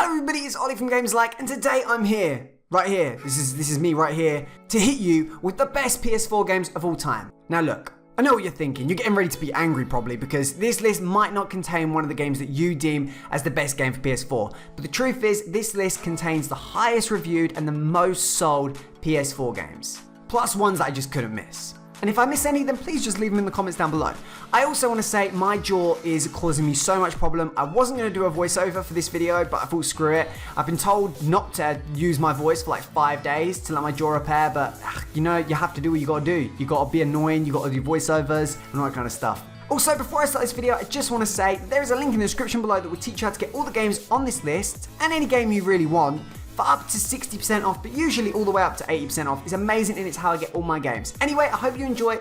everybody, it's Ollie from GamesAlike, and today I'm here, right here, this is me right here, to hit you with the best PS4 games of all time. Now look, I know what you're thinking, you're getting ready to be angry probably, because this list might not contain one of the games that you deem as the best game for PS4, but the truth is, this list contains the highest reviewed and the most sold PS4 games, plus ones that I just couldn't miss. And if I miss any, then please just leave them in the comments down below. I also want to say my jaw is causing me so much problem. I wasn't going to do a voiceover for this video, but I thought screw it. I've been told not to use my voice for like 5 days to let my jaw repair, but you know, you have to do what you got to do. You got to be annoying, you got to do voiceovers and all that kind of stuff. Also, before I start this video, I just want to say there is a link in the description below that will teach you how to get all the games on this list and any game you really want for up to 60% off, but usually all the way up to 80% off. It's amazing and it's how I get all my games. Anyway, I hope you enjoy.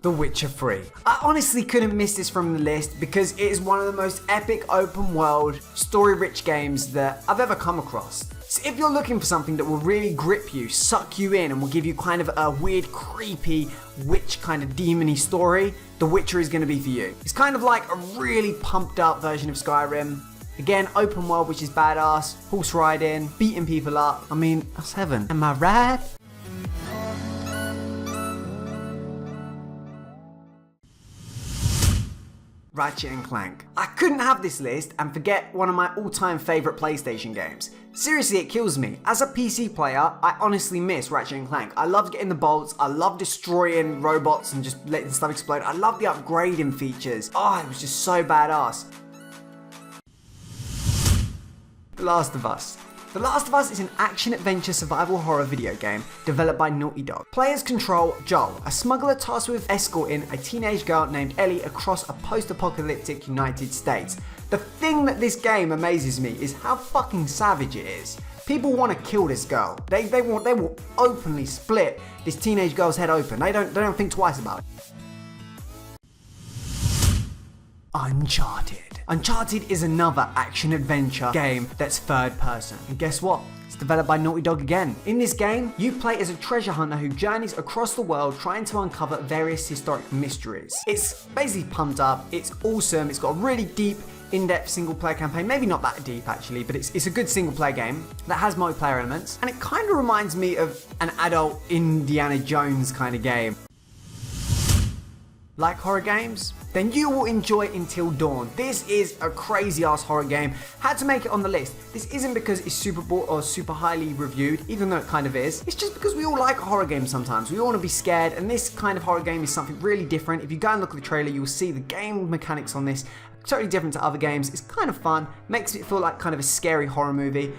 The Witcher 3. I honestly couldn't miss this from the list because it is one of the most epic open world, story-rich games that I've ever come across. So if you're looking for something that will really grip you, suck you in, and will give you kind of a weird, creepy, witch kind of demon-y story, The Witcher is going to be for you. It's kind of like a really pumped up version of Skyrim. Again, open world, which is badass, horse riding, beating people up. I mean, that's heaven. Am I right? Rachet Clank. I couldn't have this list and forget one of my all-time favourite PlayStation games. Seriously, it kills me. As a PC player, I honestly miss Rachet Clank. I love getting the bolts, I love destroying robots and just letting stuff explode. I love the upgrading features. Oh, it was just so badass. The Last of Us. The Last of Us is an action-adventure survival horror video game developed by Naughty Dog. Players control Joel, a smuggler tasked with escorting a teenage girl named Ellie across a post-apocalyptic United States. The thing that this game amazes me is how fucking savage it is. People want to kill this girl. They will openly split this teenage girl's head open. They don't think twice about it. Uncharted. Uncharted is another action-adventure game that's third person. And guess what? It's developed by Naughty Dog again. In this game, you play as a treasure hunter who journeys across the world trying to uncover various historic mysteries. It's basically pumped up, it's awesome, it's got a really deep, in-depth single-player campaign. Maybe not that deep actually, but it's a good single-player game that has multiplayer elements. And it kind of reminds me of an adult Indiana Jones kind of game. Like horror games? Then you will enjoy Until Dawn. This is a crazy ass horror game. Had to make it on the list. This isn't because it's super bought or super highly reviewed, even though it kind of is. It's just because we all like horror games sometimes. We all want to be scared, and this kind of horror game is something really different. If you go and look at the trailer, you will see the game mechanics on this are totally different to other games. It's kind of fun, makes it feel like kind of a scary horror movie.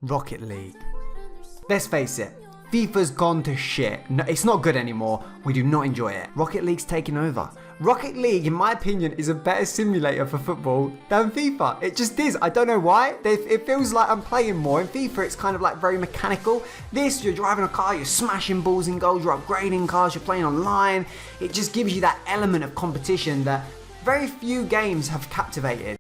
Rocket League. Let's face it, FIFA's gone to shit. No, it's not good anymore. We do not enjoy it. Rocket League's taken over. Rocket League, in my opinion, is a better simulator for football than FIFA. It just is. I don't know why. It feels like I'm playing more. In FIFA, it's kind of like very mechanical. This, you're driving a car, you're smashing balls in goals, you're upgrading cars, you're playing online. It just gives you that element of competition that very few games have captivated.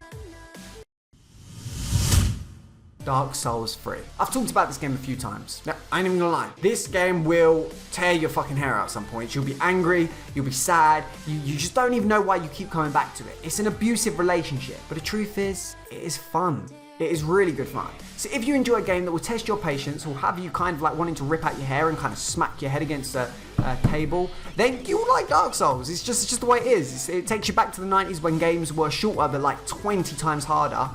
Dark Souls 3. I've talked about this game a few times. Now, I ain't even gonna lie. This game will tear your fucking hair out at some point. You'll be angry, you'll be sad, you just don't even know why you keep coming back to it. It's an abusive relationship, but the truth is, it is fun. It is really good fun. So if you enjoy a game that will test your patience or have you kind of like wanting to rip out your hair and kind of smack your head against a table, then you will like Dark Souls. It's just the way it is. It takes you back to the 90s when games were shorter but like 20 times harder.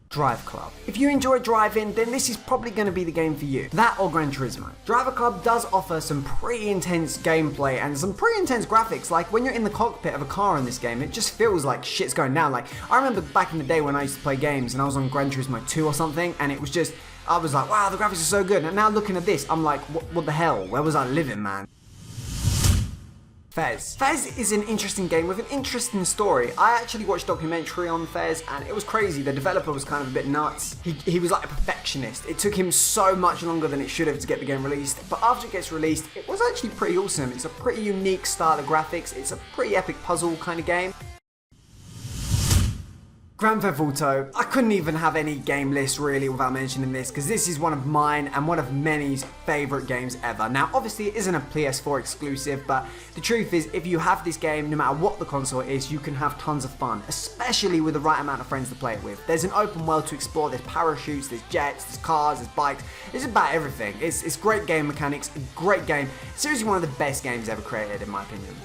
DriveClub. If you enjoy driving, then this is probably going to be the game for you. That or Gran Turismo. DriveClub does offer some pretty intense gameplay and some pretty intense graphics. Like when you're in the cockpit of a car in this game, it just feels like shit's going down. Like I remember back in the day when I used to play games and I was on Gran Turismo 2 or something, and it was just, I was like, wow, the graphics are so good. And now looking at this, I'm like, what the hell? Where was I living, man? Fez. Fez is an interesting game with an interesting story. I actually watched a documentary on Fez and it was crazy. The developer was kind of a bit nuts. He was like a perfectionist. It took him so much longer than it should have to get the game released. But after it gets released, it was actually pretty awesome. It's a pretty unique style of graphics. It's a pretty epic puzzle kind of game. Grand Theft Auto, I couldn't even have any game list really without mentioning this, because this is one of mine and one of many's favourite games ever. Now obviously it isn't a PS4 exclusive, but the truth is if you have this game, no matter what the console is, you can have tons of fun, especially with the right amount of friends to play it with. There's an open world to explore, there's parachutes, there's jets, there's cars, there's bikes, it's about everything. It's great game mechanics, a great game, seriously one of the best games ever created in my opinion.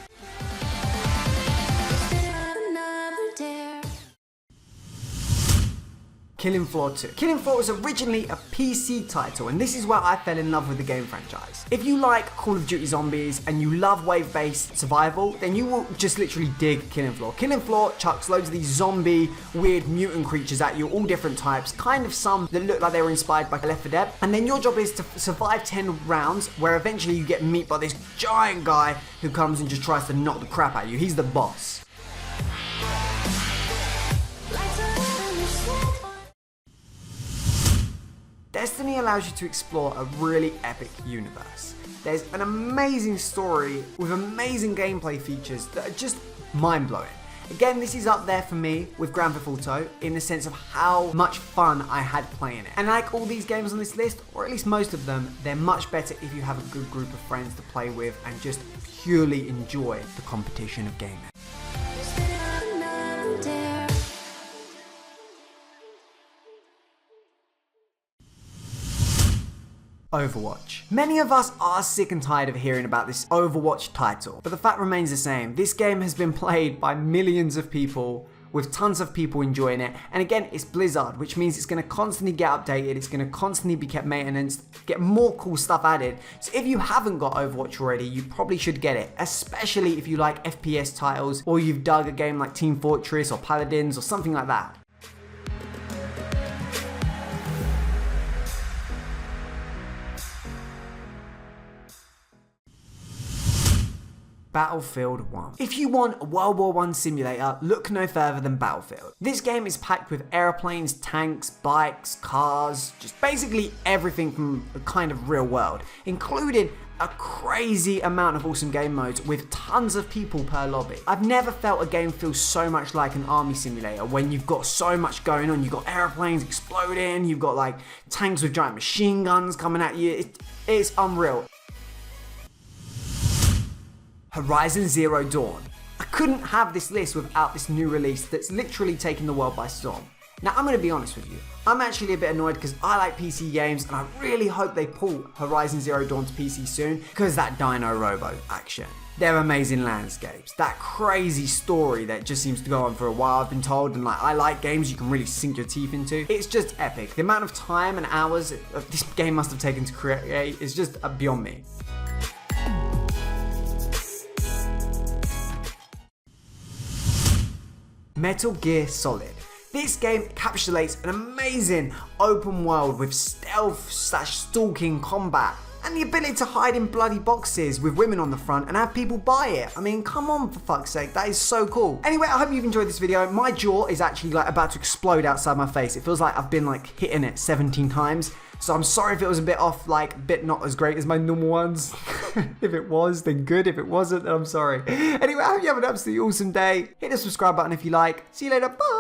Killing Floor 2. Killing Floor was originally a PC title, and this is where I fell in love with the game franchise. If you like Call of Duty Zombies and you love wave-based survival, then you will just literally dig Killing Floor. Killing Floor chucks loads of these zombie, weird mutant creatures at you, all different types, kind of some that look like they were inspired by Left 4 Dead, and then your job is to survive 10 rounds, where eventually you get meet by this giant guy who comes and just tries to knock the crap out of you. He's the boss. Destiny allows you to explore a really epic universe. There's an amazing story with amazing gameplay features that are just mind-blowing. Again, this is up there for me with Grand Theft Auto in the sense of how much fun I had playing it. And like all these games on this list, or at least most of them, they're much better if you have a good group of friends to play with and just purely enjoy the competition of gaming. Overwatch. Many of us are sick and tired of hearing about this Overwatch title, but the fact remains the same. This game has been played by millions of people, with tons of people enjoying it, and again, it's Blizzard, which means it's going to constantly get updated, it's going to constantly be kept maintenance, get more cool stuff added. So if you haven't got Overwatch already, you probably should get it, especially if you like FPS titles, or you've dug a game like Team Fortress or Paladins or something like that. Battlefield 1. If you want a World War I simulator, look no further than Battlefield. This game is packed with airplanes, tanks, bikes, cars, just basically everything from the kind of real world, including a crazy amount of awesome game modes with tons of people per lobby. I've never felt a game feel so much like an army simulator when you've got so much going on. You've got airplanes exploding, you've got like tanks with giant machine guns coming at you. It's unreal. Horizon Zero Dawn. I couldn't have this list without this new release that's literally taking the world by storm. Now I'm going to be honest with you, I'm actually a bit annoyed because I like PC games and I really hope they pull Horizon Zero Dawn to PC soon because that Dino Robo action. They're amazing landscapes, that crazy story that just seems to go on for a while I've been told, and like I like games you can really sink your teeth into. It's just epic. The amount of time and hours this game must have taken to create is just beyond me. Metal Gear Solid. This game encapsulates an amazing open world with stealth/stalking combat and the ability to hide in bloody boxes with women on the front and have people buy it. I mean, come on, for fuck's sake, that is so cool. Anyway, I hope you've enjoyed this video. My jaw is actually like about to explode outside my face. It feels like I've been like hitting it 17 times. So I'm sorry if it was a bit off, like a bit not as great as my normal ones. If it was, then good. If it wasn't, then I'm sorry. Anyway, I hope you have an absolutely awesome day. Hit the subscribe button if you like. See you later. Bye.